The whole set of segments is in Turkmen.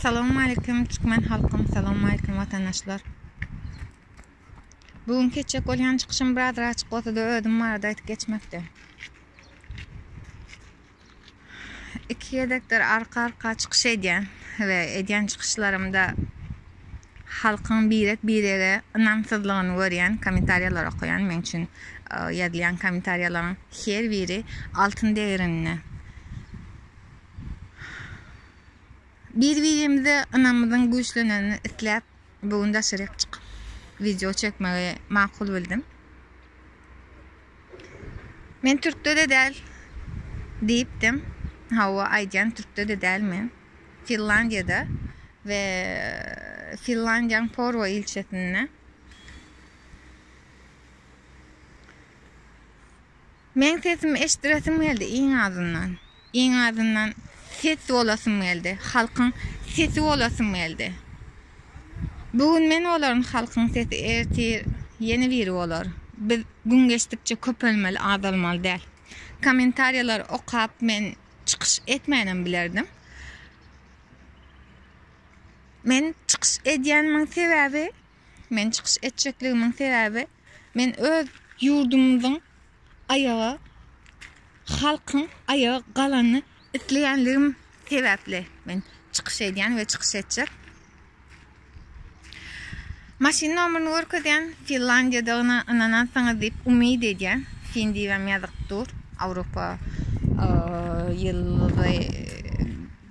Assalamu alaykum Türkmen halkım, assalamu alaykum vatandaşlar. Bugün keçek olyan çıkışım birader açık ortada ödüm arada aytıp geçmekte. 2 yedekler arka çıkış edyen ve edyen çıkışlarımda halkın birege ınamsızlığını görýän komentaryalar okuyan, men üçin ýazılan komentaryaların her biri altın değerini. Bir-birimizde anamızın güýçleneni isläp bugün daşaryk çykyp video çekmegi makul bildim. Men Türkde de däl diýipdim. Hawa aýdýan Türkde de däl men. Finlandiýada ve Finlandiýanyň Porvo ilçesinde. Men sesimi eşdiresim geldi iň azyndan ses bolasym geldi. Halkyň sesi bolasym geldi. Bugün men olaryň halkyň sesi ertir, yeni biri bolar. Biz gün geçdikçe köpelmeli, azalmaly däl. Komentaryalar okap men çykyş etmeýän bilerdim. Men çykyş edýänmiň sebäbi, men çykyş etjekligimiň sebäbi, men öz ýurdumyzyň ayağı, halkyň ayağı galany isleýänligim sebäpli men çykyş edýän we çykyş etjek. Maşyna nomeryny görkezýän Finlandiýada ynanansaňyz diýip umyd edýän Fin diýen ýazykdyr. Awropa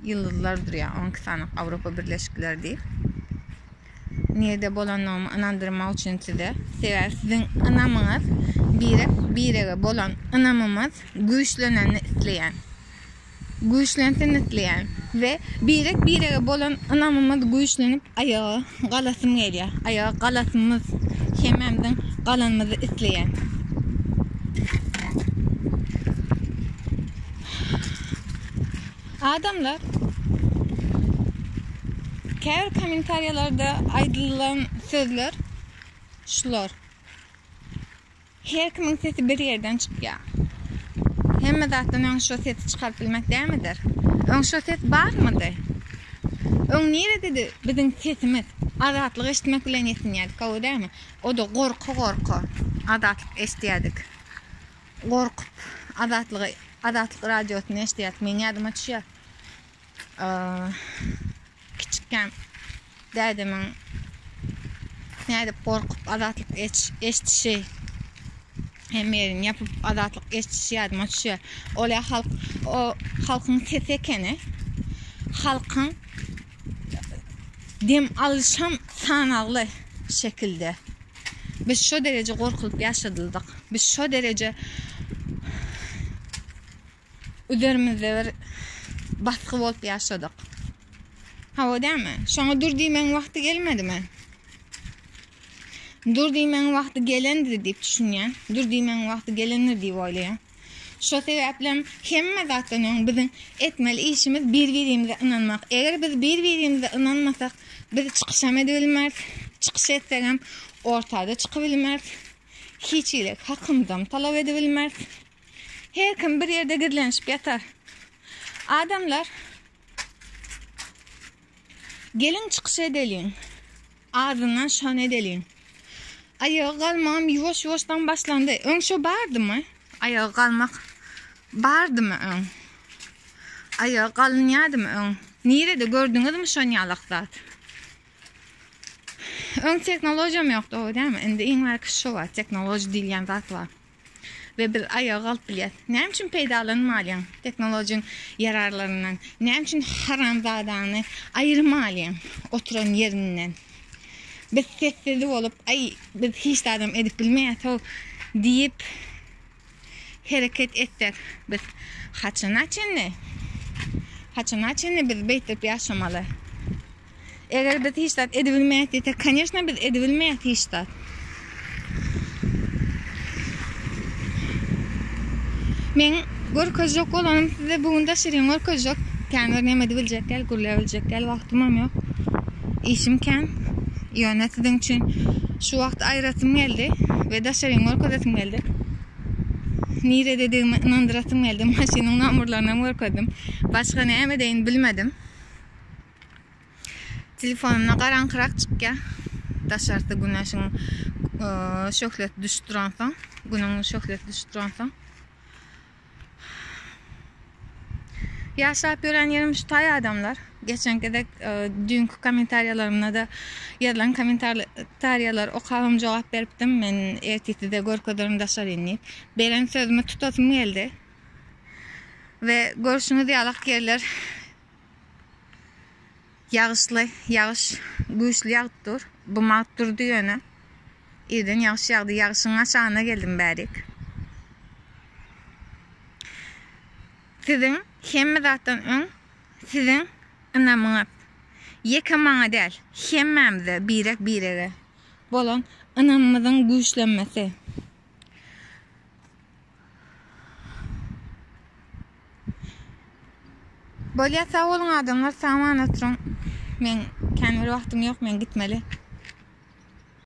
yıllardır ya 12 sanyk Awropa Birleşikleri diýip. Nerede bolanyny inandyrmak üçin size sebäp siziň ynamyňyz birege bolan ynamymyz güýçleneni isleýän. Güýçlensin isleýän ve birege bolan ynamymyz güýçlenip ayağı galasym gelýär. Ayağı galasymyz hememden galanymyzy isleýän. Adamlar käbir komentaryalarda aýdylan sözler şular. Her kimin sesi bir yerden çykýar. Hemme zatdan öň şo sesi çykaryp bilmek dämidir? Öň şo ses barmydy? Öň nerede biziň sesimiz azatlyk eşitmek bilen ýetinýärdi, kawy dämi? O da gorky azatlyk eşitýärdik. Gorkup azatlyk radiosyny eşitýärdik. Men ýadyma düşýär. Kiçikken dädemiň näde gorkup azatlyk eşitişi hemerin yapıp azatlyk eşitişi ýadyma düşýär. Ola halkyň sesi ekeni, halkyň dem alşam sanagly şekilde. Biz şo derece gorkulyp ýaşadyk. Biz şo derece üzerimizde bir baskı bolup ýaşadyk. Hawa dämi? Şoňa dur diýmeň wagty gelmedimi? Dur diýmeň wagty gelendi diýip düşünýän. Dur diýmeň wagty gelendir diýip oýlaýan. Şo sebäplen hemme zatdan biziň etmeli işimiz bir-birimize ynanmak. Eger biz bir-birimize ynanmasak, biz çykyşam edebilmez. Çykyş etsek hem ortada çykybilmez. Hiç ilek hakymdan talap edebilmez. Her kim bir yerde gizlenip yatar. Adamlar gelin çykyş edelin. Ağzından şan edelin. Ayağı galmam ýuwaş-ýuwaşdan başlandy. Öň şo bardymy? Ayağı galmak bardymy öň? Ayağı galynýadymy öň? Nerede gördüňizmi şonu ýalakzat? Öň teknologiýam ýokdy, dämi? Endi iň barky şo var, teknoloji diýilýän zat var. Ve bir ayağı galyp bilýär. Näme üçin peýdalanmalýan teknolojiýanyň yararlaryndan? Näme üçin haramzadany aýyrmalýan oturan ýerinden? Biz sessiz bolup, biz hiç adam edip bilmeýär diýip hereket etsek, biz haçyna-çynny biz beýtip ýaşamaly. Eger biz hiç edip bilmeýär diýsek, конечно biz edip bilmeýär hiç. Men görkezjek bolanym size bugün daşaryň görkezjek. Käňer näme biljekler, gürlebiljekler, wagtymam ýok. İşim kän. Ýöne siziň üçin şu wagt aýratym geldi we daşaryň görkezim geldi. Nire dediğimi inandırasım geldi. Maşinin namurlarına görkedim. Başka ne emedeyin bilmedim. Telefonumda qaranqırak çıkya. Daşartı güneşin şöhlet düşüp duransan. Günün şöhlet düşüp duransan. Yaşap gören yerim şu tay adamlar. Geçen kedek dünkü komentaryalarımda da yazılan komentaryalar okağım cevap veripdim. Men ertesi de gorkodarım daşar inleyip. Beren sözümü tutasım geldi. Ve görüşünü diyalak yerler. Yağış güçlü yağdır. Bu mağdurdu yönü. İrden yağış yağdı. Yağışın aşağına geldim bərik. Sizin hemme zaten ön, sizin ınamınız. Yekamağa değil, hemmemde birek bolan ınamımızın güçlenmesi. Bolya sağ olun adamlar, sağ olun. Men kendi vaktim yok, men gitmeli.